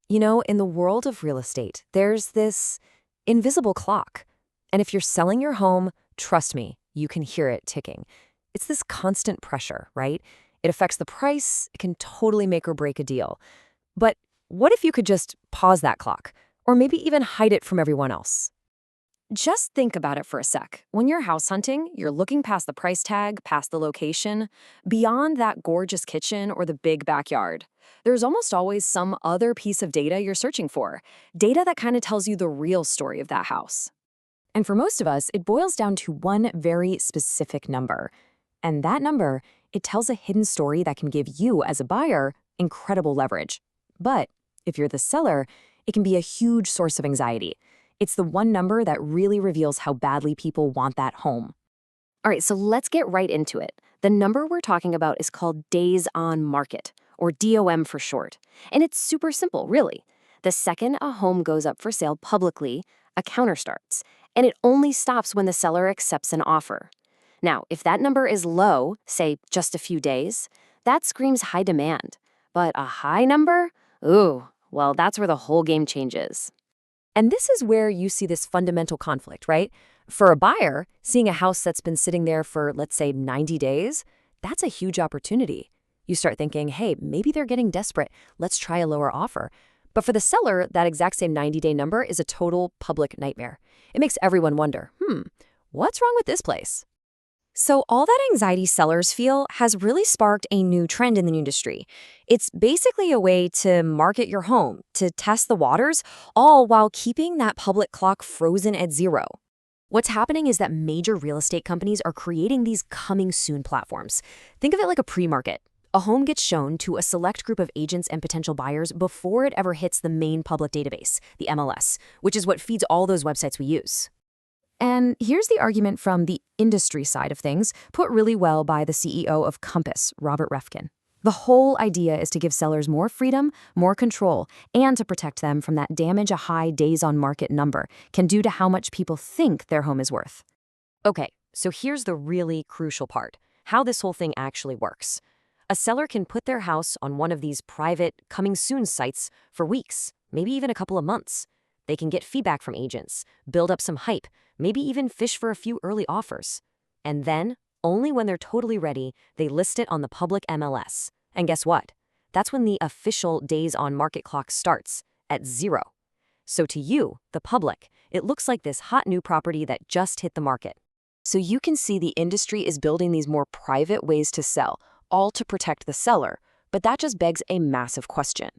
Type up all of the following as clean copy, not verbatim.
You know, in the world of real estate, there's this invisible clock. And if you're selling your home, trust me, you can hear it ticking. It's this constant pressure, right? It affects the price, it can totally make or break a deal. But what if you could just pause that clock? Or maybe even hide it from everyone else? Just think about it for a sec. When you're house hunting, you're looking past the price tag, past the location, beyond that gorgeous kitchen or the big backyard. There's almost always some other piece of data you're searching for, data that kind of tells you the real story of that house. And for most of us, it boils down to one very specific number. And that number, it tells a hidden story that can give you, as a buyer, incredible leverage. But if you're the seller, it can be a huge source of anxiety. It's the one number that really reveals how badly people want that home. All right, so let's get right into it. The number we're talking about is called days on market, or DOM for short. And it's super simple, really. The second a home goes up for sale publicly, a counter starts, and it only stops when the seller accepts an offer. Now, if that number is low, say just a few days, that screams high demand. But a high number? Ooh, well, that's where the whole game changes. And this is where you see this fundamental conflict, right? For a buyer, seeing a house that's been sitting there for, let's say, 90 days, that's a huge opportunity. You start thinking, hey, maybe they're getting desperate. Let's try a lower offer. But for the seller, that exact same 90-day number is a total public nightmare. It makes everyone wonder, what's wrong with this place? So all that anxiety sellers feel has really sparked a new trend in the industry. It's basically a way to market your home, to test the waters, all while keeping that public clock frozen at zero. What's happening is that major real estate companies are creating these coming soon platforms. Think of it like a pre-market. A home gets shown to a select group of agents and potential buyers before it ever hits the main public database, the MLS, which is what feeds all those websites we use. And here's the argument from the industry side of things, put really well by the CEO of Compass, Robert Refkin. The whole idea is to give sellers more freedom, more control, and to protect them from that damage a high days on market number can do to how much people think their home is worth. Okay, so here's the really crucial part, how this whole thing actually works. A seller can put their house on one of these private coming soon sites for weeks, maybe even a couple of months. They can get feedback from agents, build up some hype, maybe even fish for a few early offers. And then, only when they're totally ready, they list it on the public MLS. And guess what? That's when the official days on market clock starts, at zero. So to you, the public, it looks like this hot new property that just hit the market. So you can see the industry is building these more private ways to sell, all to protect the seller. But that just begs a massive question.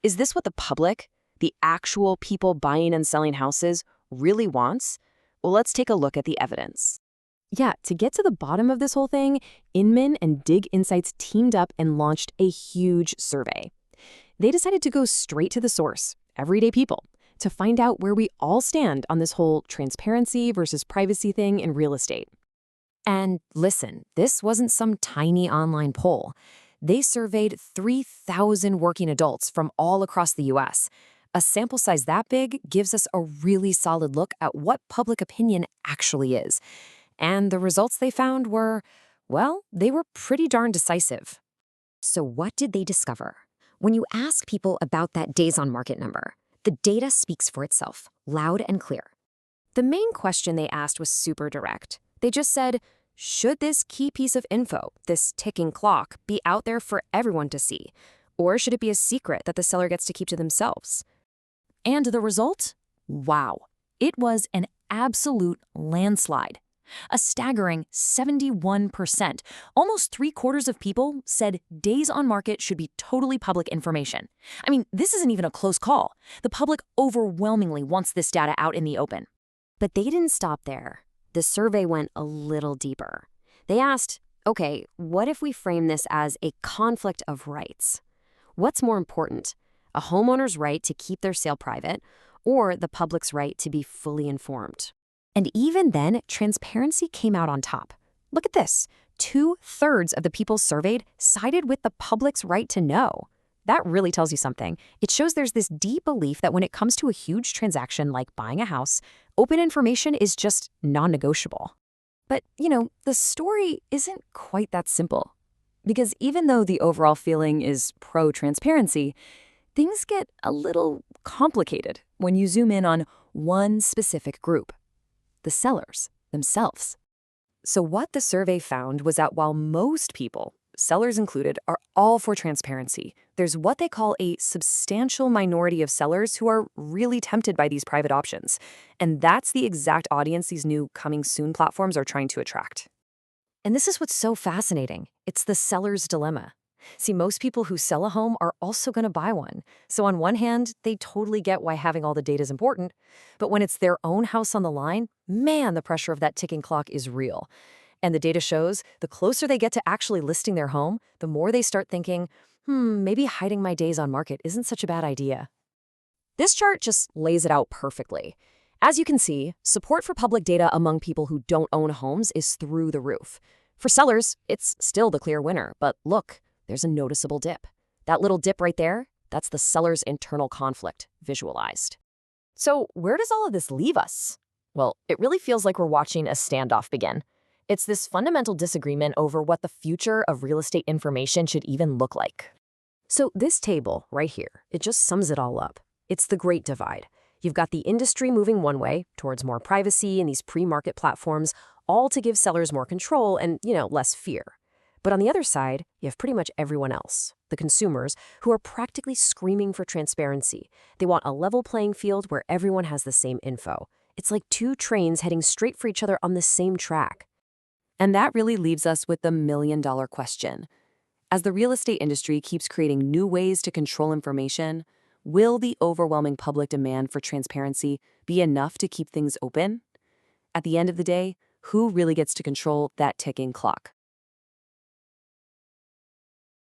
Is this what the public, the actual people buying and selling houses, really wants? Well, let's take a look at the evidence. Yeah, to get to the bottom of this whole thing, Inman and Dig Insights teamed up and launched a huge survey. They decided to go straight to the source, everyday people, to find out where we all stand on this whole transparency versus privacy thing in real estate. And listen, this wasn't some tiny online poll. They surveyed 3,000 working adults from all across the U.S., A sample size that big gives us a really solid look at what public opinion actually is. And the results they found were, well, they were pretty darn decisive. So what did they discover? When you ask people about that days on market number, the data speaks for itself, loud and clear. The main question they asked was super direct. They just said, should this key piece of info, this ticking clock, be out there for everyone to see? Or should it be a secret that the seller gets to keep to themselves? And the result? Wow. It was an absolute landslide. A staggering 71%, almost 3/4 of people said days on market should be totally public information. I mean, this isn't even a close call. The public overwhelmingly wants this data out in the open. But they didn't stop there. The survey went a little deeper. They asked, okay, what if we frame this as a conflict of rights? What's more important, a homeowner's right to keep their sale private or the public's right to be fully informed? And even then, transparency came out on top. Look at this. 2/3 of the people surveyed sided with the public's right to know. That really tells you something. It shows there's this deep belief that when it comes to a huge transaction like buying a house, open information is just non-negotiable. But, the story isn't quite that simple. Because even though the overall feeling is pro-transparency, things get a little complicated when you zoom in on one specific group: the sellers themselves. So what the survey found was that while most people, sellers included, are all for transparency, there's what they call a substantial minority of sellers who are really tempted by these private options. And that's the exact audience these new coming soon platforms are trying to attract. And this is what's so fascinating. It's the seller's dilemma. See, most people who sell a home are also going to buy one. So on one hand, they totally get why having all the data is important. But when it's their own house on the line, man, the pressure of that ticking clock is real. And the data shows the closer they get to actually listing their home, the more they start thinking, maybe hiding my days on market isn't such a bad idea. This chart just lays it out perfectly. As you can see, support for public data among people who don't own homes is through the roof. For sellers, it's still the clear winner, but look, there's a noticeable dip. That little dip right there, that's the seller's internal conflict visualized. So where does all of this leave us? Well, it really feels like we're watching a standoff begin. It's this fundamental disagreement over what the future of real estate information should even look like. So this table right here, it just sums it all up. It's the great divide. You've got the industry moving one way, towards more privacy and these pre-market platforms, all to give sellers more control and, less fear. But on the other side, you have pretty much everyone else, the consumers, who are practically screaming for transparency. They want a level playing field where everyone has the same info. It's like two trains heading straight for each other on the same track. And that really leaves us with the million-dollar question. As the real estate industry keeps creating new ways to control information, will the overwhelming public demand for transparency be enough to keep things open? At the end of the day, who really gets to control that ticking clock?